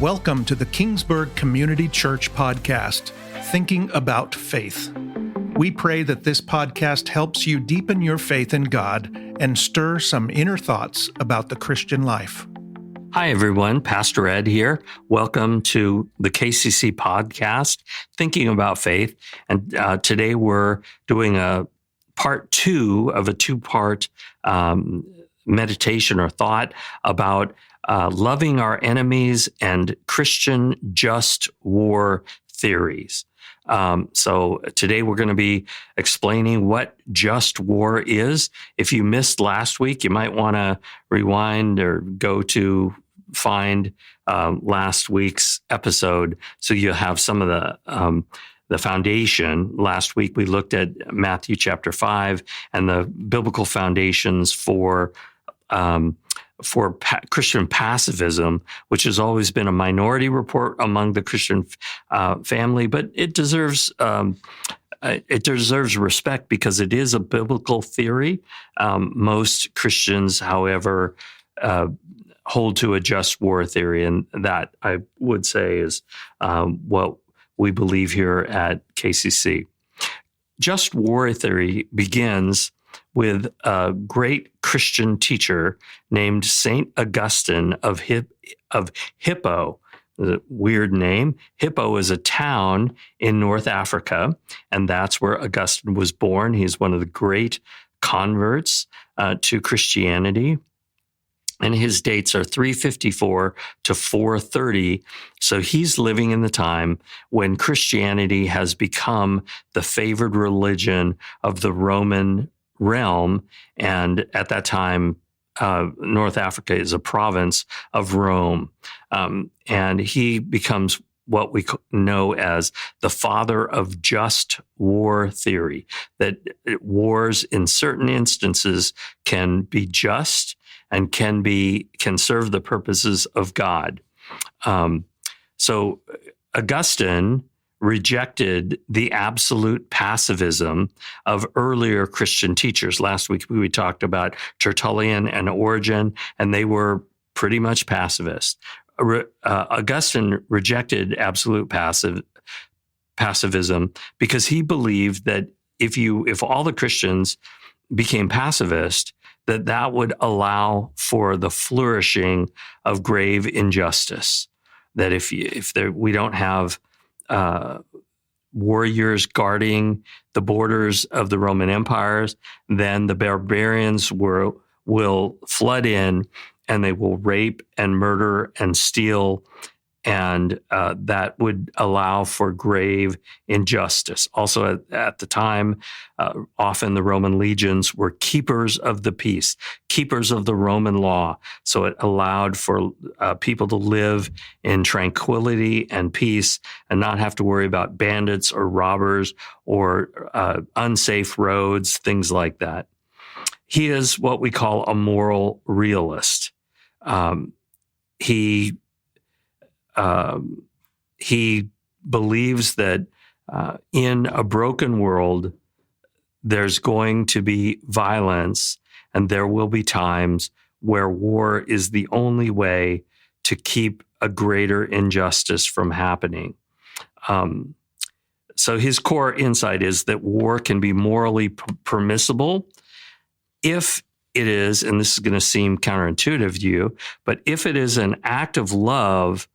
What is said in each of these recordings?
Welcome to the Kingsburg Community Church podcast, Thinking About Faith. We pray that this podcast helps you deepen your faith in God and stir some inner thoughts about the Christian life. Hi, everyone. Pastor Ed here. Welcome to the KCC podcast, Thinking About Faith. And today we're doing a part two of a two-part meditation or thought about loving our enemies and Christian just war theories. So today we're going to be explaining what just war is. If you missed last week, you might want to rewind or go to find last week's episode so you'll have some of the foundation. Last week we looked at Matthew chapter 5 and the biblical foundations for Christian pacifism, which has always been a minority report among the Christian family, but it deserves respect because it is a biblical theory. Most Christians, however, hold to a just war theory, and that I would say is what we believe here at KCC. Just war theory begins with a great Christian teacher named Saint Augustine of Hippo. A weird name. Hippo is a town in North Africa, and that's where Augustine was born. He's one of the great converts to Christianity. And his dates are 354 to 430. So he's living in the time when Christianity has become the favored religion of the Roman realm. And at that time, North Africa is a province of Rome. And he becomes what we know as the father of just war theory, that wars in certain instances can be just and can serve the purposes of God. So Augustine rejected the absolute pacifism of earlier Christian teachers. Last week we talked about Tertullian and Origen, and they were pretty much pacifist. Augustine rejected absolute pacifism because he believed that if all the Christians became pacifist, that would allow for the flourishing of grave injustice. That if we don't have warriors guarding the borders of the Roman empires, then the barbarians will flood in and they will rape and murder and steal, and that would allow for grave injustice. Also, at the time, often the Roman legions were keepers of the peace, keepers of the Roman law. So it allowed for people to live in tranquility and peace and not have to worry about bandits or robbers or unsafe roads, things like that. He is what we call a moral realist. He believes that in a broken world, there's going to be violence, and there will be times where war is the only way to keep a greater injustice from happening. So his core insight is that war can be morally permissible if it is, and this is going to seem counterintuitive to you, but if it is an act of love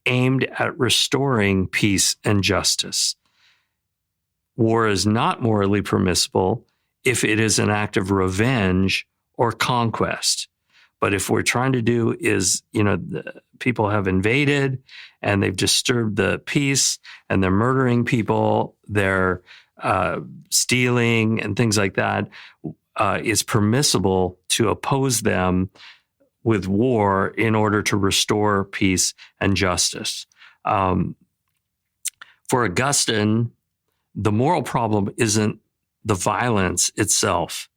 aimed at restoring peace and justice. War is not morally permissible if it is an act of revenge or conquest. But if we're trying to do is, people have invaded and they've disturbed the peace and they're murdering people, they're stealing and things like that, it's permissible to oppose them with war in order to restore peace and justice. For Augustine, the moral problem isn't the violence itself,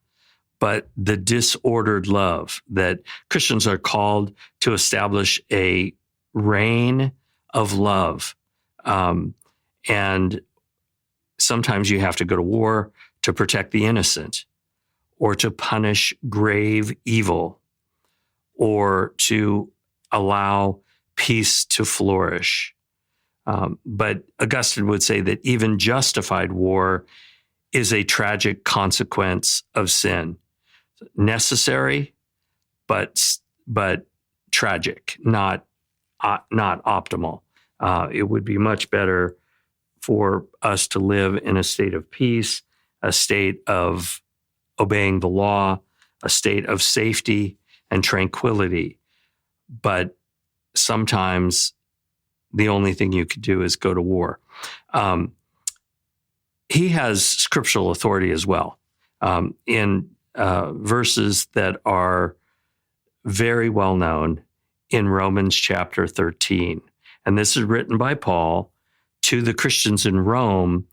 but the disordered love, that Christians are called to establish a reign of love. And sometimes you have to go to war to protect the innocent, or to punish grave evil, or to allow peace to flourish. But Augustine would say that even justified war is a tragic consequence of sin. Necessary, but tragic, not optimal. It would be much better for us to live in a state of peace, a state of obeying the law, a state of safety and tranquility. But sometimes the only thing you could do is go to war. He has scriptural authority as well in verses that are very well known in Romans chapter 13. And this is written by Paul to the Christians in Rome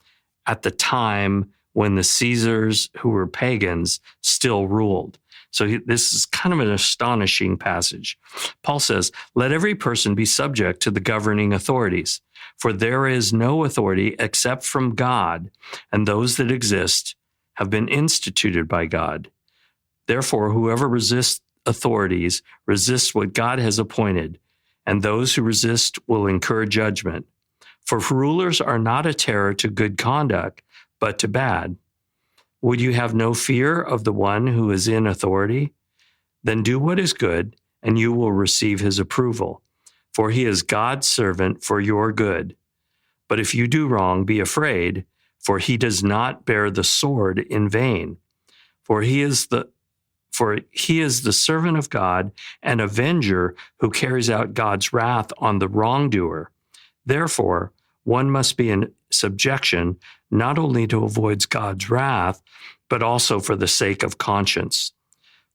at the time when the Caesars, who were pagans, still ruled. So this is kind of an astonishing passage. Paul says, "Let every person be subject to the governing authorities, for there is no authority except from God, and those that exist have been instituted by God. Therefore, whoever resists authorities resists what God has appointed, and those who resist will incur judgment. For rulers are not a terror to good conduct, but to bad. Would you have no fear of the one who is in authority? Then do what is good, and you will receive his approval, for he is God's servant for your good. But if you do wrong, be afraid, for he does not bear the sword in vain. For he is the servant of God, an avenger who carries out God's wrath on the wrongdoer. Therefore, one must be in subjection, not only to avoid God's wrath, but also for the sake of conscience.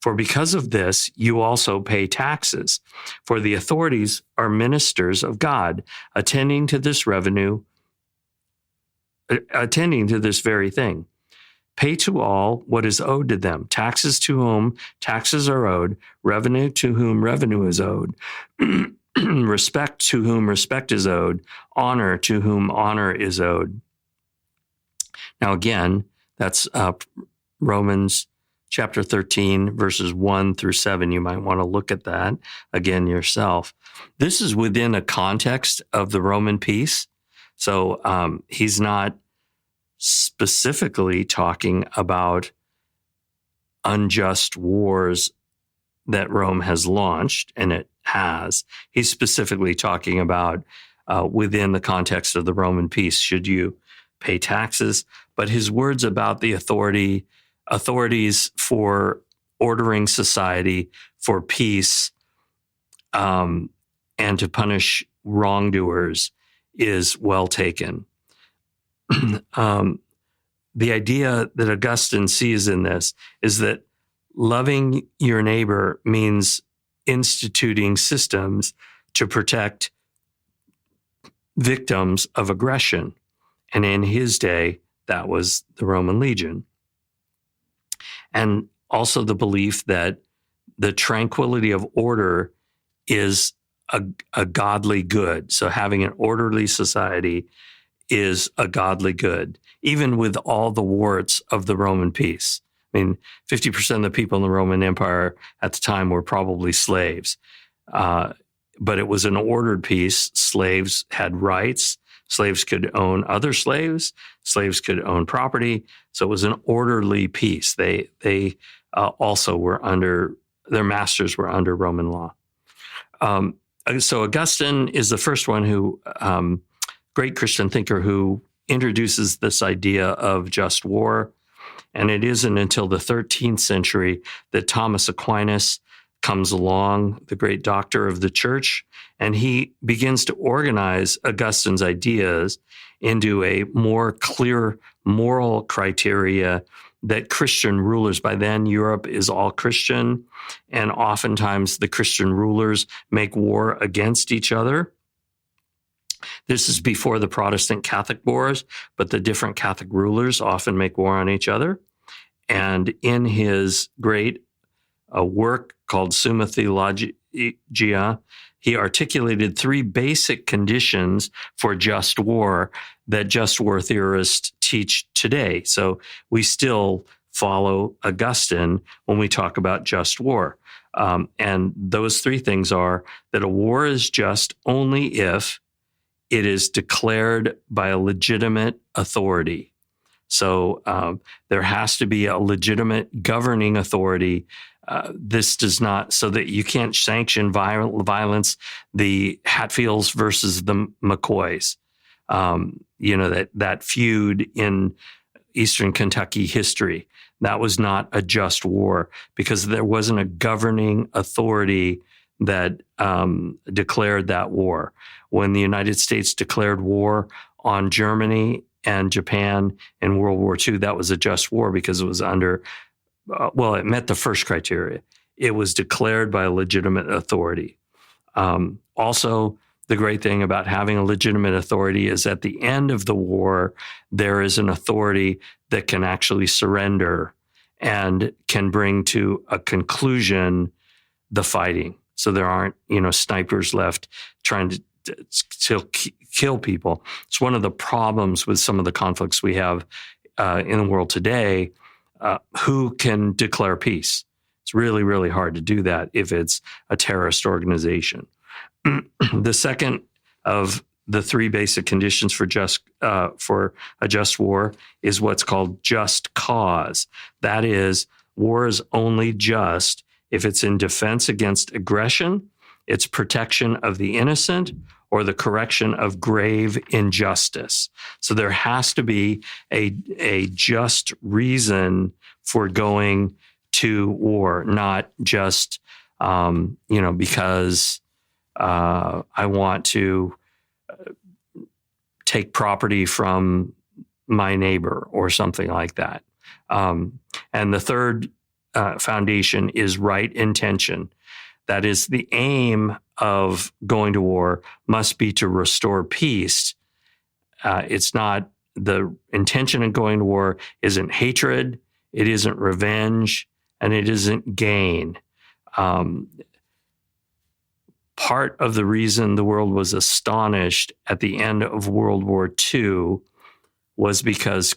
For because of this, you also pay taxes, for the authorities are ministers of God, attending to this very thing. Pay to all what is owed to them, taxes to whom taxes are owed, revenue to whom revenue is owed, respect to whom respect is owed, honor to whom honor is owed." Now again, that's Romans chapter 13, verses 1 through 7. You might want to look at that again yourself. This is within a context of the Roman peace. So he's not specifically talking about unjust wars that Rome has launched, and it has. He's specifically talking about within the context of the Roman peace, should you pay taxes? But his words about the authorities for ordering society, for peace, and to punish wrongdoers is well taken. The idea that Augustine sees in this is that loving your neighbor means instituting systems to protect victims of aggression. And in his day, that was the Roman legion. And also the belief that the tranquility of order is a godly good. So having an orderly society is a godly good, even with all the warts of the Roman peace. I mean, 50% of the people in the Roman Empire at the time were probably slaves. But it was an ordered peace. Slaves had rights. Slaves could own other slaves. Slaves could own property. So it was an orderly peace. They also were their masters were under Roman law. So Augustine is the first one who, great Christian thinker, who introduces this idea of just war. And it isn't until the 13th century that Thomas Aquinas comes along, the great doctor of the church, and he begins to organize Augustine's ideas into a more clear moral criteria that Christian rulers, by then Europe is all Christian, and oftentimes the Christian rulers make war against each other. This is before the Protestant Catholic wars, but the different Catholic rulers often make war on each other. And in his great work called Summa Theologia, he articulated three basic conditions for just war that just war theorists teach today. So we still follow Augustine when we talk about just war. And those three things are that a war is just only if it is declared by a legitimate authority. So there has to be a legitimate governing authority. This does not, so that you can't sanction violence, the Hatfields versus the McCoys. That feud in Eastern Kentucky history, that was not a just war because there wasn't a governing authority that declared that war. When the United States declared war on Germany and Japan in World War II, that was a just war because it was under, it met the first criteria. It was declared by a legitimate authority. Also, the great thing about having a legitimate authority is at the end of the war, there is an authority that can actually surrender and can bring to a conclusion the fighting. So there aren't, snipers left trying to kill people. It's one of the problems with some of the conflicts we have in the world today. Who can declare peace? It's really, really hard to do that if it's a terrorist organization. The second of the three basic conditions for a just war is what's called just cause. That is, war is only just if it's in defense against aggression, it's protection of the innocent, or the correction of grave injustice. So there has to be a just reason for going to war, not just because I want to take property from my neighbor or something like that. And the third foundation is right intention. That is, the aim of going to war must be to restore peace. It's not, the intention of going to war isn't hatred, it isn't revenge, and it isn't gain. Part of the reason the world was astonished at the end of World War II was because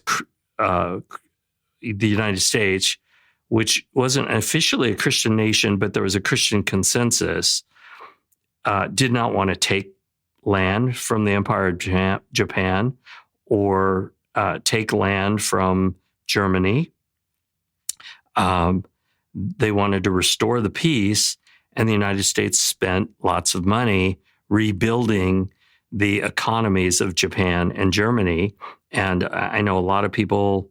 the United States, which wasn't officially a Christian nation, but there was a Christian consensus, did not want to take land from the Empire of Japan or take land from Germany. They wanted to restore the peace, and the United States spent lots of money rebuilding the economies of Japan and Germany. And I know a lot of people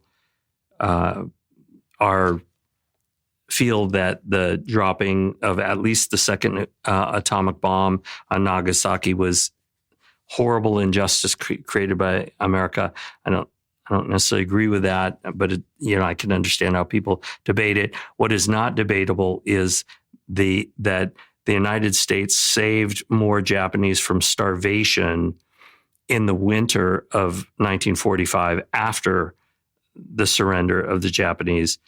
feel that the dropping of at least the second atomic bomb on Nagasaki was horrible injustice created by America. I don't necessarily agree with that, but I can understand how people debate it. What is not debatable is that the United States saved more Japanese from starvation in the winter of 1945 after the surrender of the Japanese.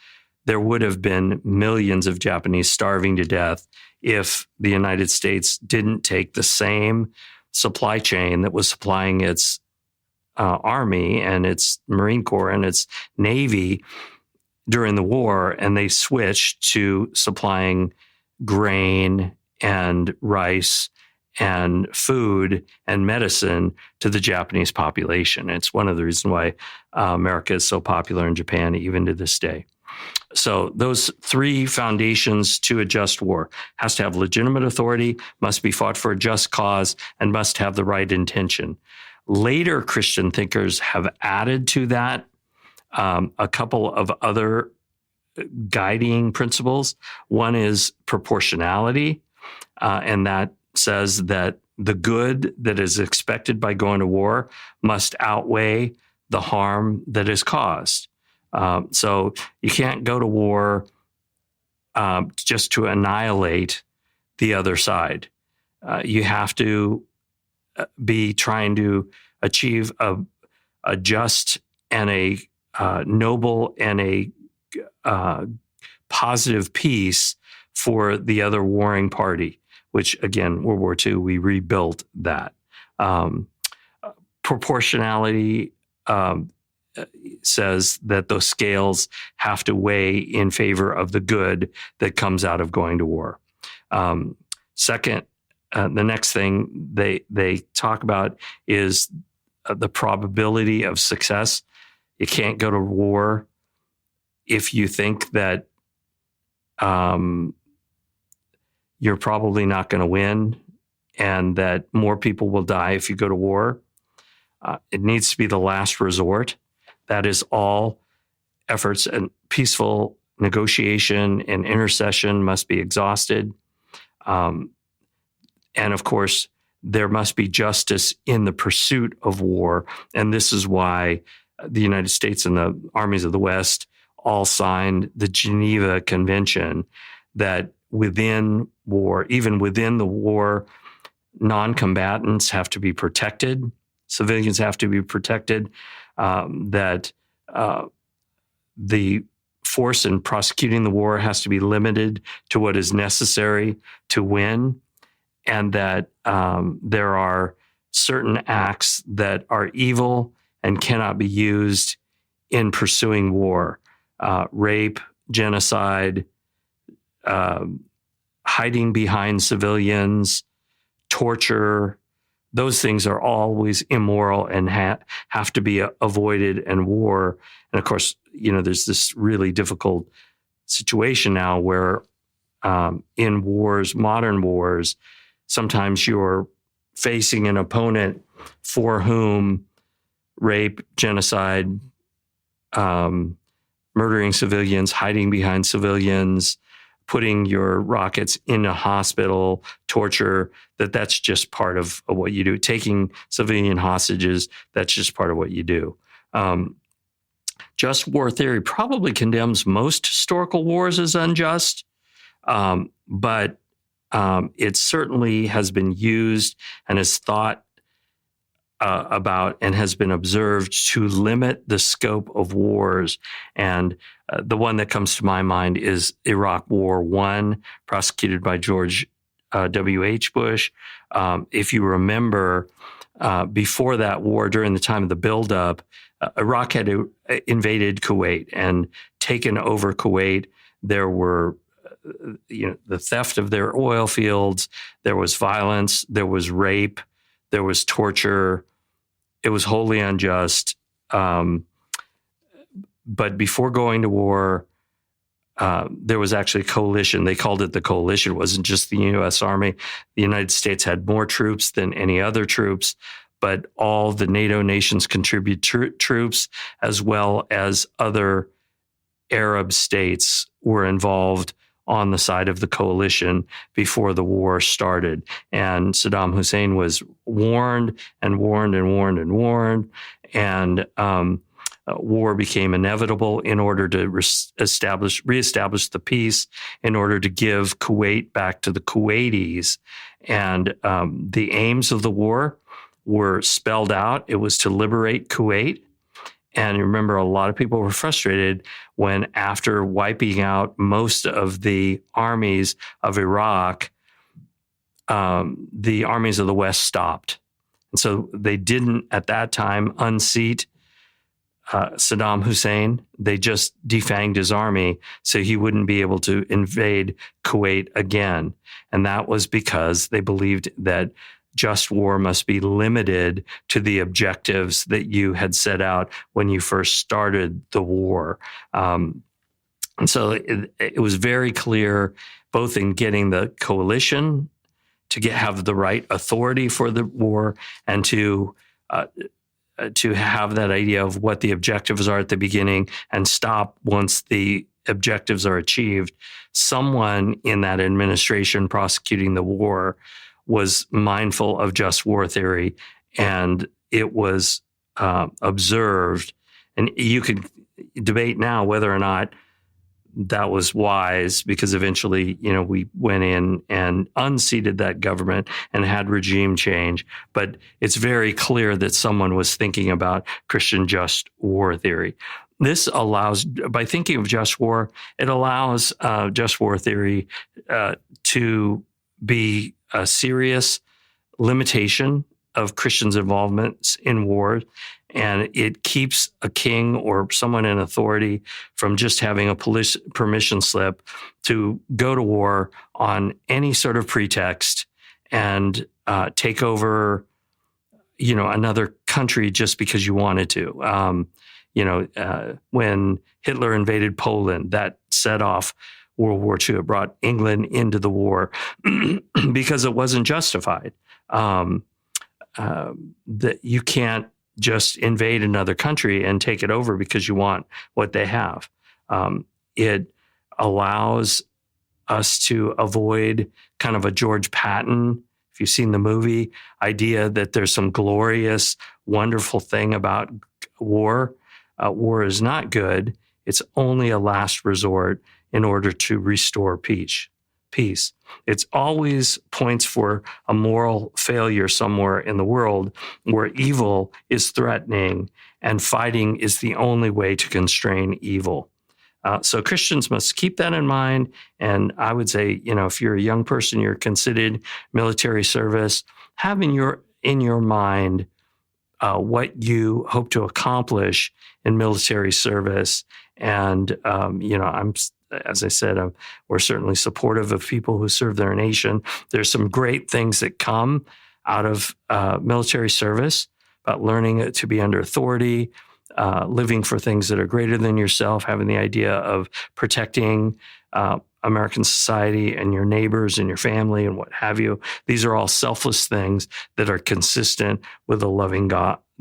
There would have been millions of Japanese starving to death if the United States didn't take the same supply chain that was supplying its Army and its Marine Corps and its Navy during the war, and they switched to supplying grain and rice and food and medicine to the Japanese population. It's one of the reasons why America is so popular in Japan even to this day. So those three foundations to a just war: has to have legitimate authority, must be fought for a just cause, and must have the right intention. Later Christian thinkers have added to that a couple of other guiding principles. One is proportionality, and that says that the good that is expected by going to war must outweigh the harm that is caused. So you can't go to war just to annihilate the other side. You have to be trying to achieve a just and a noble and a positive peace for the other warring party, which, again, World War II, we rebuilt that. Proportionality says that those scales have to weigh in favor of the good that comes out of going to war. Second, the next thing they talk about is the probability of success. You can't go to war if you think that you're probably not going to win and that more people will die if you go to war. It needs to be the last resort. That is all efforts and peaceful negotiation and intercession must be exhausted. And of course, there must be justice in the pursuit of war. And this is why the United States and the armies of the West all signed the Geneva Convention, that within war, even within the war, non-combatants have to be protected. Civilians have to be protected, that the force in prosecuting the war has to be limited to what is necessary to win, and that there are certain acts that are evil and cannot be used in pursuing war. Rape, genocide, hiding behind civilians, torture, those things are always immoral and have to be avoided in war. And of course, there's this really difficult situation now where in wars, modern wars, sometimes you're facing an opponent for whom rape, genocide, murdering civilians, hiding behind civilians, putting your rockets in a hospital, torture, that's just part of what you do. Taking civilian hostages, that's just part of what you do. Just war theory probably condemns most historical wars as unjust, but it certainly has been used and is thought about and has been observed to limit the scope of wars. And the one that comes to my mind is Iraq War I, prosecuted by George W.H. Bush. If you remember, before that war, during the time of the buildup, Iraq had invaded Kuwait and taken over Kuwait. There were the theft of their oil fields. There was violence. There was rape. There was torture. It was wholly unjust. But before going to war, there was actually a coalition. They called it the coalition. It wasn't just the U.S. Army. The United States had more troops than any other troops, but all the NATO nations contributed troops, as well as other Arab states were involved on the side of the coalition before the war started. And Saddam Hussein was warned and warned and warned and warned. And war became inevitable in order to reestablish the peace, in order to give Kuwait back to the Kuwaitis. And the aims of the war were spelled out. It was to liberate Kuwait. And you remember, a lot of people were frustrated when, after wiping out most of the armies of Iraq, the armies of the West stopped. And so they didn't, at that time, unseat Saddam Hussein. They just defanged his army so he wouldn't be able to invade Kuwait again. And that was because they believed that just war must be limited to the objectives that you had set out when you first started the war. And so it was very clear, both in getting the coalition to have the right authority for the war, and to have that idea of what the objectives are at the beginning and stop once the objectives are achieved. Someone in that administration prosecuting the war was mindful of just war theory, and it was observed. And you could debate now whether or not that was wise, because eventually, we went in and unseated that government and had regime change. But it's very clear that someone was thinking about Christian just war theory. This allows, by thinking of just war, it allows just war theory to be a serious limitation of Christians' involvements in war, and it keeps a king or someone in authority from just having a permission slip to go to war on any sort of pretext and take over, another country just because you wanted to. When Hitler invaded Poland, that set off World War II. It brought England into the war because it wasn't justified. That you can't just invade another country and take it over because you want what they have. It allows us to avoid kind of a George Patton, if you've seen the movie, idea that there's some glorious, wonderful thing about war. War is not good. It's only a last resort in order to restore peace. It's always points for a moral failure somewhere in the world where evil is threatening and fighting is the only way to constrain evil. So Christians must keep that in mind. And I would say, if you're a young person, you're considered military service, have in your mind what you hope to accomplish in military service. And, as I said, we're certainly supportive of people who serve their nation. There's some great things that come out of military service about learning to be under authority, living for things that are greater than yourself, having the idea of protecting American society and your neighbors and your family and what have you. These are all selfless things that are consistent with a loving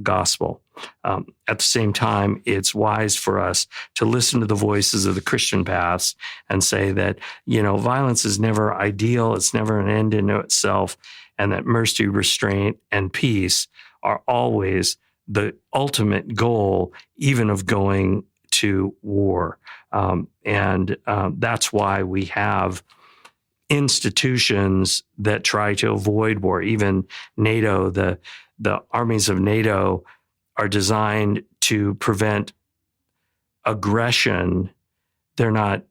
gospel. At the same time, it's wise for us to listen to the voices of the Christian paths and say that, violence is never ideal. It's never an end in itself. And that mercy, restraint, and peace are always the ultimate goal, even of going to war. And that's why we have institutions that try to avoid war. Even NATO, the armies of NATO are designed to prevent aggression. They're not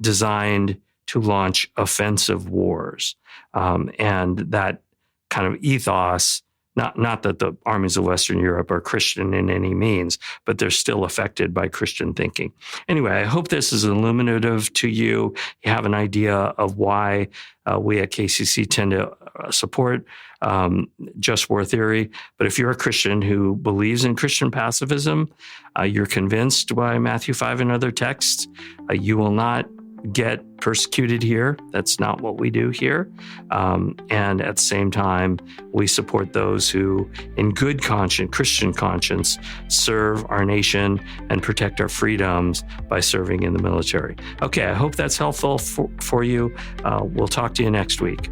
designed to launch offensive wars. And that kind of ethos, not that the armies of Western Europe are Christian in any means, but they're still affected by Christian thinking. Anyway, I hope this is illuminative to you. You have an idea of why we at KCC tend to support just war theory. But if you're a Christian who believes in Christian pacifism, you're convinced by Matthew 5 and other texts, you will not get persecuted here. That's not what we do here. And at the same time, we support those who, in good conscience, Christian conscience, serve our nation and protect our freedoms by serving in the military. Okay, I hope that's helpful for you. We'll talk to you next week.